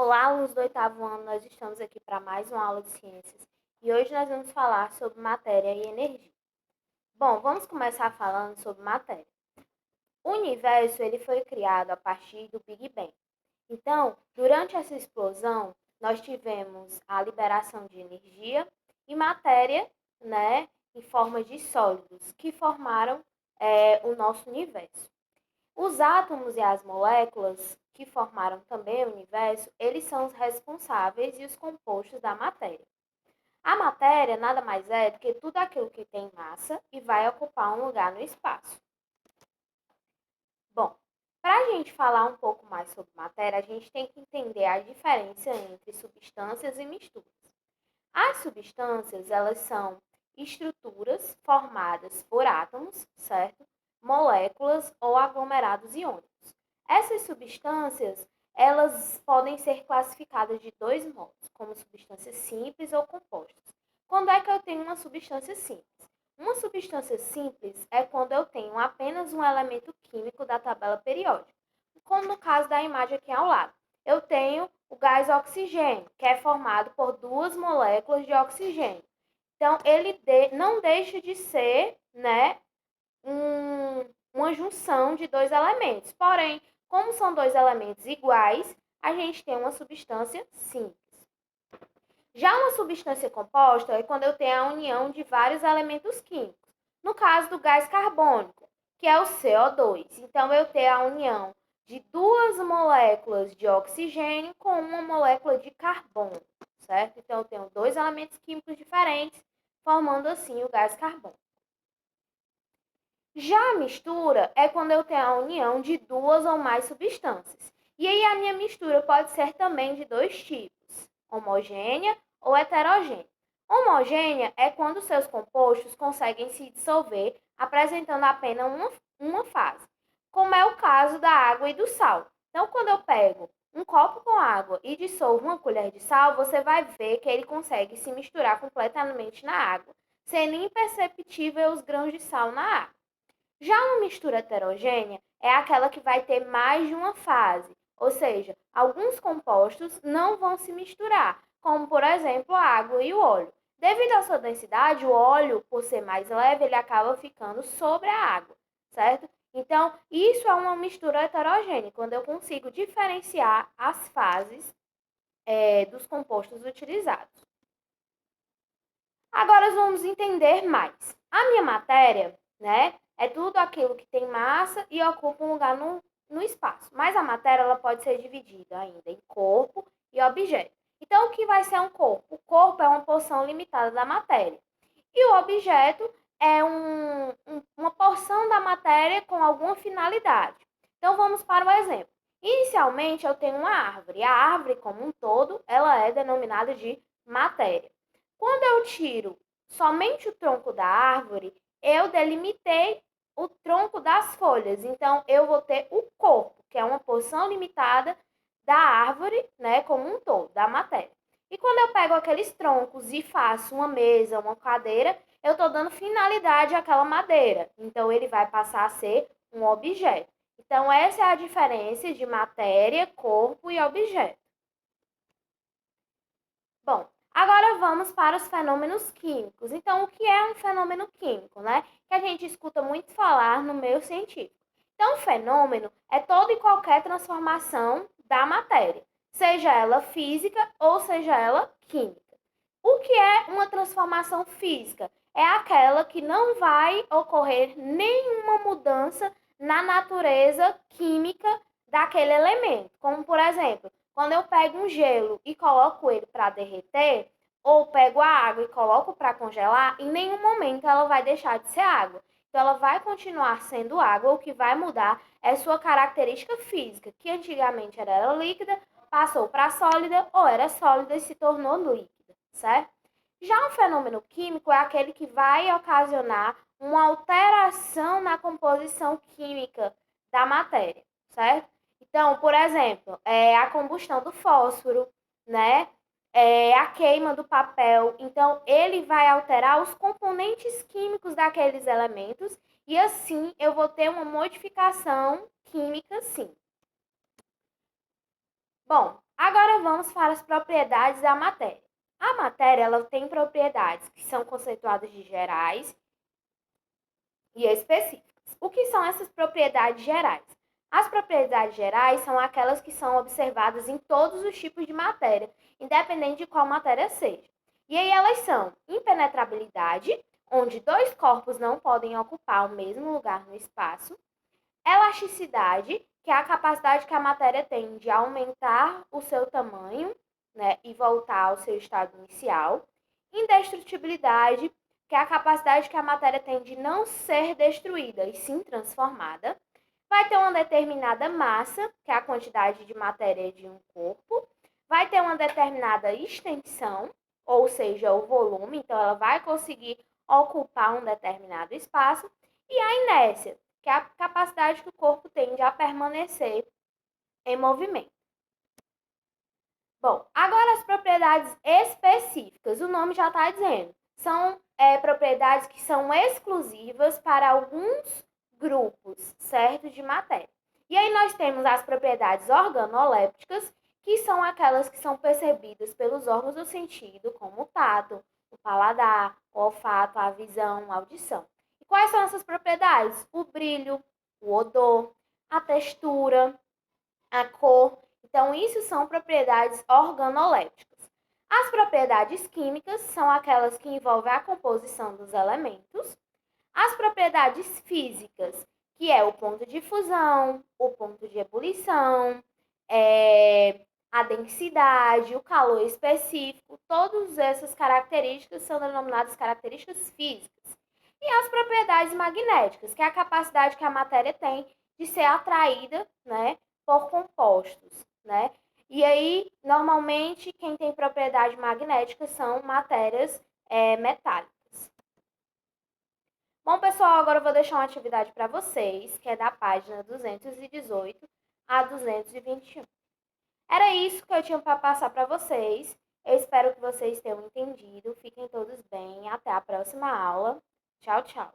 Olá, alunos do oitavo ano, nós estamos aqui para mais uma aula de ciências e hoje nós vamos falar sobre matéria e energia. Bom, vamos começar falando sobre matéria. O universo ele foi criado a partir do Big Bang. Então, durante essa explosão, nós tivemos a liberação de energia e matéria, em forma de sólidos, que formaram o nosso universo. Os átomos e as moléculas, que formaram também o universo, eles são os responsáveis e os compostos da matéria. A matéria nada mais é do que tudo aquilo que tem massa e vai ocupar um lugar no espaço. Bom, para a gente falar um pouco mais sobre matéria, a gente tem que entender a diferença entre substâncias e misturas. As substâncias, elas são estruturas formadas por átomos, certo? Moléculas ou aglomerados iônicos. Essas substâncias, elas podem ser classificadas de dois modos, como substâncias simples ou compostas. Quando é que eu tenho uma substância simples? Uma substância simples é quando eu tenho apenas um elemento químico da tabela periódica, como no caso da imagem aqui ao lado. Eu tenho o gás oxigênio, que é formado por duas moléculas de oxigênio. Então, ele não deixa de ser uma junção de dois elementos. Porém, como são dois elementos iguais, a gente tem uma substância simples. Já uma substância composta é quando eu tenho a união de vários elementos químicos. No caso do gás carbônico, que é o CO2. Então, eu tenho a união de duas moléculas de oxigênio com uma molécula de carbono, certo? Então, eu tenho dois elementos químicos diferentes, formando assim o gás carbônico. Já a mistura é quando eu tenho a união de duas ou mais substâncias. E aí a minha mistura pode ser também de dois tipos, homogênea ou heterogênea. Homogênea é quando seus compostos conseguem se dissolver, apresentando apenas uma fase, como é o caso da água e do sal. Então, quando eu pego um copo com água e dissolvo uma colher de sal, você vai ver que ele consegue se misturar completamente na água, sendo imperceptível os grãos de sal na água. Já uma mistura heterogênea é aquela que vai ter mais de uma fase, ou seja, alguns compostos não vão se misturar, como por exemplo a água e o óleo. Devido à sua densidade, o óleo, por ser mais leve, ele acaba ficando sobre a água, certo? Então, isso é uma mistura heterogênea, quando eu consigo diferenciar as fases dos compostos utilizados. Agora vamos entender mais. A minha matéria, é tudo aquilo que tem massa e ocupa um lugar no espaço. Mas a matéria ela pode ser dividida ainda em corpo e objeto. Então, o que vai ser um corpo? O corpo é uma porção limitada da matéria. E o objeto é uma porção da matéria com alguma finalidade. Então, vamos para o exemplo. Inicialmente, eu tenho uma árvore. A árvore, como um todo, ela é denominada de matéria. Quando eu tiro somente o tronco da árvore, eu delimitei o tronco das folhas. Então, eu vou ter o corpo, que é uma porção limitada da árvore, como um todo, da matéria. E quando eu pego aqueles troncos e faço uma mesa, uma cadeira, eu estou dando finalidade àquela madeira. Então, ele vai passar a ser um objeto. Então, essa é a diferença de matéria, corpo e objeto. Bom, agora vamos para os fenômenos químicos. Então, o que é um fenômeno químico, Que a gente escuta muito falar no meio científico. Então, o fenômeno é toda e qualquer transformação da matéria, seja ela física ou seja ela química. O que é uma transformação física? É aquela que não vai ocorrer nenhuma mudança na natureza química daquele elemento. Como, por exemplo, quando eu pego um gelo e coloco ele para derreter, ou pego a água e coloco para congelar, em nenhum momento ela vai deixar de ser água. Então, ela vai continuar sendo água, o que vai mudar é sua característica física, que antigamente era líquida, passou para sólida, ou era sólida e se tornou líquida, certo? Já um fenômeno químico é aquele que vai ocasionar uma alteração na composição química da matéria, certo? Então, por exemplo, a combustão do fósforo, a queima do papel. Então, ele vai alterar os componentes químicos daqueles elementos e assim eu vou ter uma modificação química, sim. Bom, Agora vamos para as propriedades da matéria. A matéria ela tem propriedades que são conceituadas de gerais e específicas. O que são essas propriedades gerais? As propriedades gerais são aquelas que são observadas em todos os tipos de matéria, independente de qual matéria seja. E aí elas são impenetrabilidade, onde dois corpos não podem ocupar o mesmo lugar no espaço; elasticidade, que é a capacidade que a matéria tem de aumentar o seu tamanho, né, e voltar ao seu estado inicial; indestrutibilidade, que é a capacidade que a matéria tem de não ser destruída e sim transformada. Vai ter uma determinada massa, que é a quantidade de matéria de um corpo. Vai ter uma determinada extensão, ou seja, o volume, então ela vai conseguir ocupar um determinado espaço. E a inércia, que é a capacidade que o corpo tem de permanecer em movimento. Bom, agora as propriedades específicas, o nome já está dizendo, são propriedades que são exclusivas para alguns grupos, certo, de matéria. E aí nós temos as propriedades organolépticas, que são aquelas que são percebidas pelos órgãos do sentido, como o tato, o paladar, o olfato, a visão, a audição. E quais são essas propriedades? O brilho, o odor, a textura, a cor. Então, isso são propriedades organolépticas. As propriedades químicas são aquelas que envolvem a composição dos elementos. As propriedades físicas, que é o ponto de fusão, o ponto de ebulição, a densidade, o calor específico, todas essas características são denominadas características físicas. E as propriedades magnéticas, que é a capacidade que a matéria tem de ser atraída, né, por compostos, né? E aí, normalmente, quem tem propriedade magnética são matérias metálicas. Bom, pessoal, agora eu vou deixar uma atividade para vocês, que é da página 218 a 221. Era isso que eu tinha para passar para vocês. Eu espero que vocês tenham entendido. Fiquem todos bem. Até a próxima aula. Tchau, tchau.